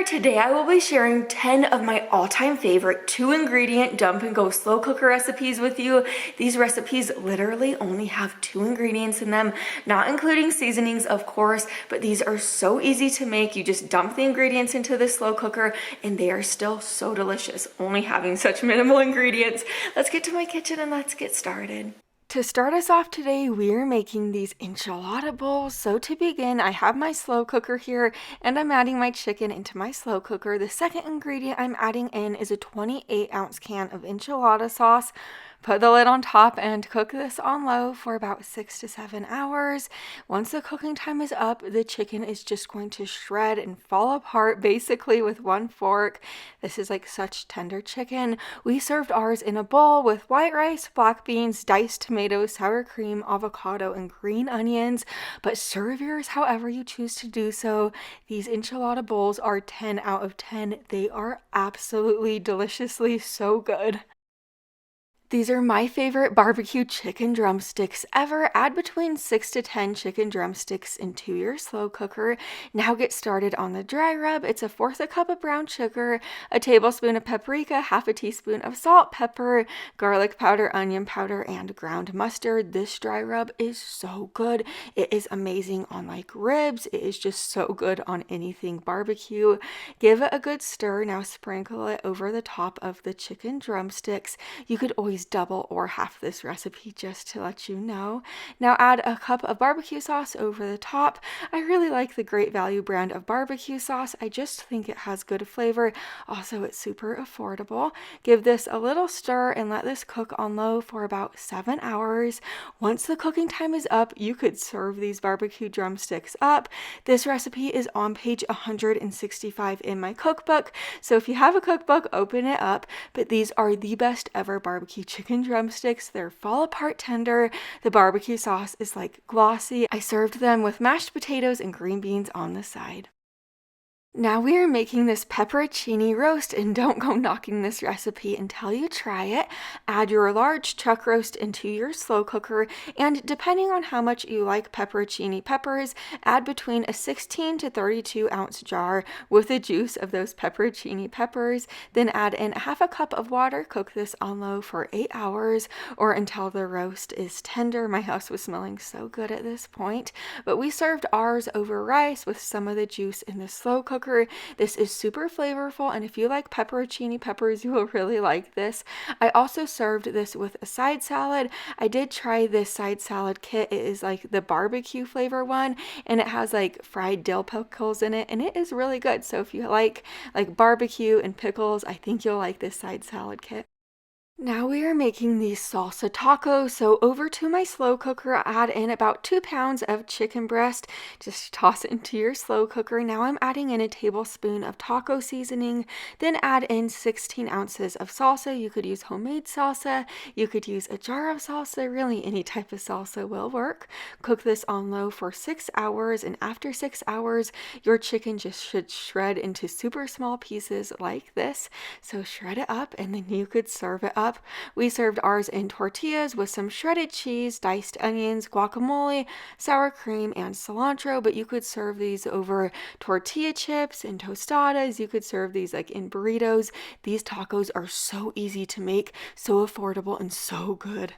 there! Today I will be sharing 10 of my all-time favorite 2-ingredient dump and go slow cooker recipes with you. These recipes literally only have 2 ingredients in them, not including seasonings of course, but these are so easy to make. You just dump the ingredients into the slow cooker and they are still so delicious, only having such minimal ingredients. Let's get to my kitchen and let's get started. To start us off today, we're making these enchilada bowls. So to begin, I have my slow cooker here and I'm adding my chicken into my slow cooker. The second ingredient I'm adding in is a 28-ounce can of enchilada sauce. Put the lid on top and cook this on low for about 6 to 7 hours. Once the cooking time is up, the chicken is just going to shred and fall apart basically with one fork. This is like such tender chicken. We served ours in a bowl with white rice, black beans, diced tomatoes, sour cream, avocado, and green onions. But serve yours however you choose to do so. These enchilada bowls are 10 out of 10. They are absolutely deliciously so good. These are my favorite barbecue chicken drumsticks ever. Add between 6 to 10 chicken drumsticks into your slow cooker. Now get started on the dry rub. It's 1/4 cup of brown sugar, a tablespoon of paprika, 1/2 teaspoon of salt, pepper, garlic powder, onion powder, and ground mustard. This dry rub is so good. It is amazing on like ribs. It is just so good on anything barbecue. Give it a good stir. Now sprinkle it over the top of the chicken drumsticks. You could always double or half this recipe just to let you know. Now add a cup of barbecue sauce over the top. I really like the Great Value brand of barbecue sauce. I just think it has good flavor. Also, it's super affordable. Give this a little stir and let this cook on low for about 7 hours. Once the cooking time is up, you could serve these barbecue drumsticks up. This recipe is on page 165 in my cookbook. So if you have a cookbook, open it up. But these are the best ever barbecue chicken drumsticks. They're fall apart tender. The barbecue sauce is like glossy. I served them with mashed potatoes and green beans on the side. Now we are making this pepperoncini roast, and don't go knocking this recipe until you try it. Add your large chuck roast into your slow cooker, and depending on how much you like pepperoncini peppers, add between a 16 to 32 ounce jar with the juice of those pepperoncini peppers. Then add in 1/2 cup of water. Cook this on low for 8 hours or until the roast is tender. My house was smelling so good at this point, but we served ours over rice with some of the juice in the slow cooker. This is super flavorful, and if you like pepperoncini peppers, you will really like this. I also served this with a side salad. I did try this side salad kit. It is like the barbecue flavor one, and it has like fried dill pickles in it, and it is really good. So if you like barbecue and pickles, I think you'll like this side salad kit. Now we are making these salsa tacos. So over to my slow cooker, add in about 2 pounds of chicken breast. Just toss it into your slow cooker. Now I'm adding in a tablespoon of taco seasoning. Then add in 16 ounces of salsa. You could use homemade salsa. You could use a jar of salsa. Really, any type of salsa will work. Cook this on low for 6 hours. And after 6 hours, your chicken just should shred into super small pieces like this. So shred it up and then you could serve it up. We served ours in tortillas with some shredded cheese, diced onions, guacamole, sour cream, and cilantro, but you could serve these over tortilla chips and tostadas. You could serve these like in burritos. These tacos are so easy to make, so affordable, and so good.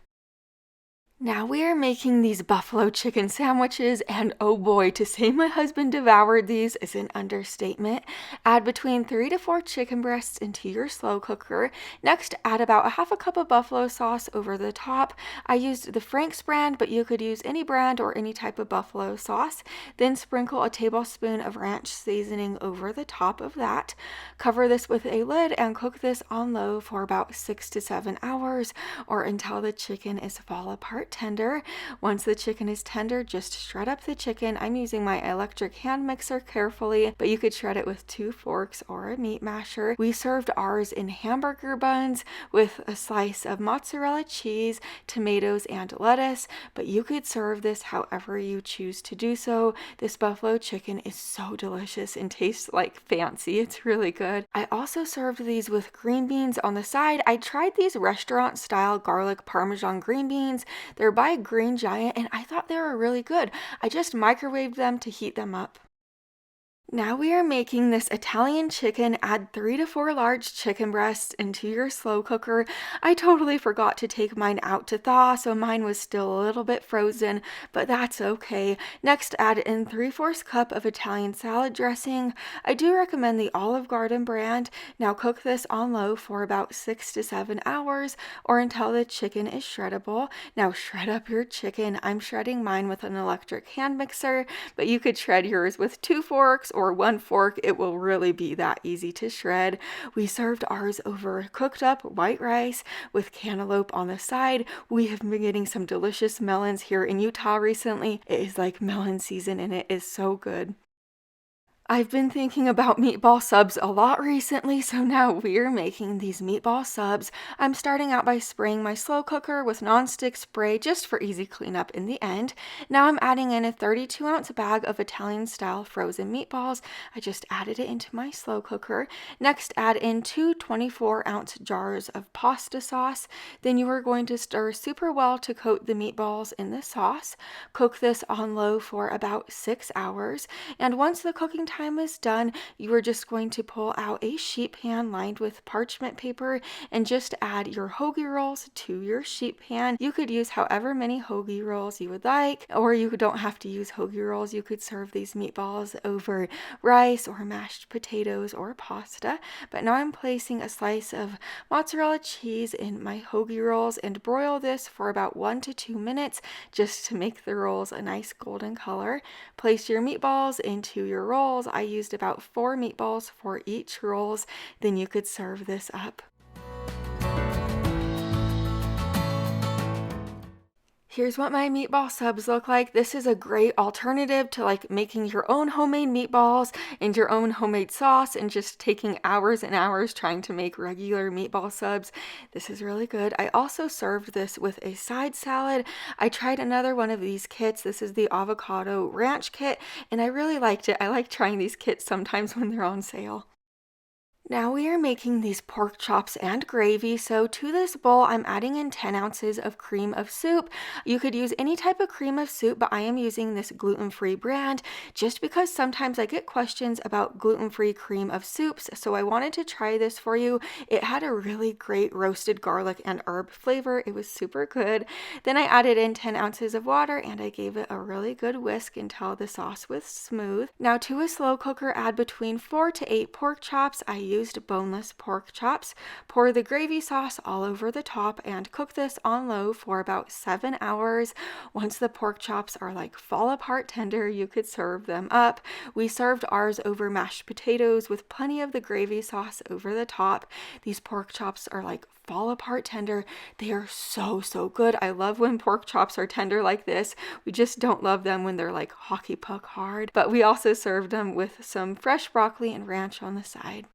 Now we are making these buffalo chicken sandwiches, and oh boy, to say my husband devoured these is an understatement. Add between 3 to 4 chicken breasts into your slow cooker. Next, add about 1/2 cup of buffalo sauce over the top. I used the Frank's brand, but you could use any brand or any type of buffalo sauce. Then sprinkle a tablespoon of ranch seasoning over the top of that. Cover this with a lid and cook this on low for about 6 to 7 hours or until the chicken is fall apart tender. Once the chicken is tender, just shred up the chicken. I'm using my electric hand mixer carefully, but you could shred it with 2 forks or a meat masher. We served ours in hamburger buns with a slice of mozzarella cheese, tomatoes, and lettuce, but you could serve this however you choose to do so. This buffalo chicken is so delicious and tastes like fancy. It's really good. I also served these with green beans on the side. I tried these restaurant style garlic parmesan green beans. They're by Green Giant, and I thought they were really good. I just microwaved them to heat them up. Now we are making this Italian chicken. Add 3 to 4 large chicken breasts into your slow cooker. I totally forgot to take mine out to thaw, so mine was still a little bit frozen, but that's okay. Next, add in 3/4 cup of Italian salad dressing. I do recommend the Olive Garden brand. Now cook this on low for about 6 to 7 hours or until the chicken is shreddable. Now shred up your chicken. I'm shredding mine with an electric hand mixer, but you could shred yours with 2 forks or 1 fork. It will really be that easy to shred. We served ours over cooked up white rice with cantaloupe on the side. We have been getting some delicious melons here in Utah recently. It is like melon season and it is so good. I've been thinking about meatball subs a lot recently, so now we're making these meatball subs. I'm starting out by spraying my slow cooker with non-stick spray just for easy cleanup in the end. Now I'm adding in a 32-ounce bag of Italian-style frozen meatballs. I just added it into my slow cooker. Next, add in 2 24-ounce jars of pasta sauce. Then you are going to stir super well to coat the meatballs in the sauce. Cook this on low for about 6 hours. And once the cooking time is done, you are just going to pull out a sheet pan lined with parchment paper and just add your hoagie rolls to your sheet pan. You could use however many hoagie rolls you would like, or you don't have to use hoagie rolls. You could serve these meatballs over rice or mashed potatoes or pasta. But now I'm placing a slice of mozzarella cheese in my hoagie rolls and broil this for about 1 to 2 minutes just to make the rolls a nice golden color. Place your meatballs into your rolls. I used about 4 meatballs for each rolls. Then you could serve this up. Here's what my meatball subs look like. This is a great alternative to like making your own homemade meatballs and your own homemade sauce and just taking hours and hours trying to make regular meatball subs. This is really good. I also served this with a side salad. I tried another one of these kits. This is the avocado ranch kit, and I really liked it. I like trying these kits sometimes when they're on sale. Now we are making these pork chops and gravy. So to this bowl, I'm adding in 10 ounces of cream of soup. You could use any type of cream of soup, but I am using this gluten-free brand just because sometimes I get questions about gluten-free cream of soups. So I wanted to try this for you. It had a really great roasted garlic and herb flavor. It was super good. Then I added in 10 ounces of water and I gave it a really good whisk until the sauce was smooth. Now to a slow cooker, add between 4 to 8 pork chops. I used boneless pork chops. Pour the gravy sauce all over the top and cook this on low for about 7 hours. Once the pork chops are like fall apart tender, you could serve them up. We served ours over mashed potatoes with plenty of the gravy sauce over the top. These pork chops are like fall apart tender. They are so good. I love when pork chops are tender like this. We just don't love them when they're like hockey puck hard. But we also served them with some fresh broccoli and ranch on the side.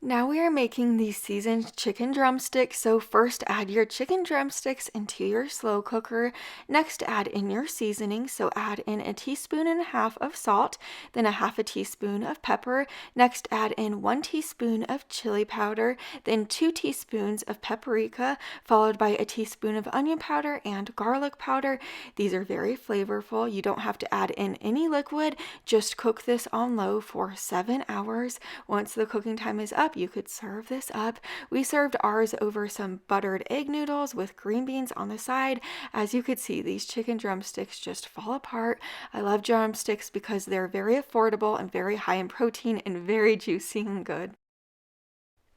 Now we are making these seasoned chicken drumsticks. So first add your chicken drumsticks into your slow cooker. Next add in your seasoning. So add in 1.5 teaspoons of salt, then 1/2 teaspoon of pepper. Next add in 1 teaspoon of chili powder, then 2 teaspoons of paprika, followed by 1 teaspoon of onion powder and garlic powder. These are very flavorful. You don't have to add in any liquid. Just cook this on low for 7 hours. Once the cooking time is up, you could serve this up. We served ours over some buttered egg noodles with green beans on the side. As you could see, these chicken drumsticks just fall apart. I love drumsticks because they're very affordable and very high in protein and very juicy and good.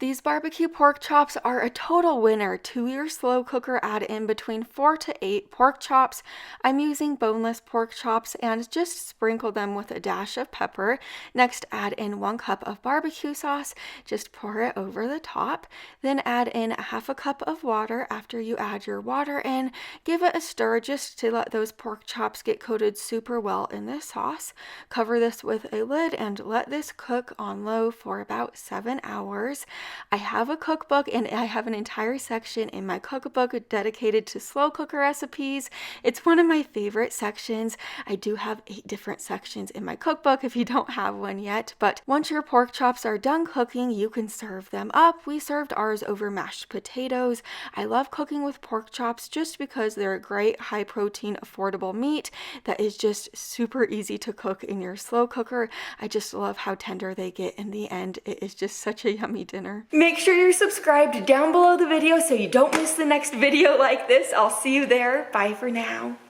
These barbecue pork chops are a total winner. To your slow cooker, add in between 4 to 8 pork chops. I'm using boneless pork chops and just sprinkle them with a dash of pepper. Next, add in 1 cup of barbecue sauce. Just pour it over the top. Then add in 1/2 cup of water. After you add your water in, give it a stir just to let those pork chops get coated super well in this sauce. Cover this with a lid and let this cook on low for about 7 hours. I have a cookbook and I have an entire section in my cookbook dedicated to slow cooker recipes. It's one of my favorite sections. I do have 8 different sections in my cookbook if you don't have one yet, but once your pork chops are done cooking, you can serve them up. We served ours over mashed potatoes. I love cooking with pork chops just because they're a great high protein, affordable meat that is just super easy to cook in your slow cooker. I just love how tender they get in the end. It is just such a yummy dinner. Make sure you're subscribed down below the video so you don't miss the next video like this. I'll see you there. Bye for now.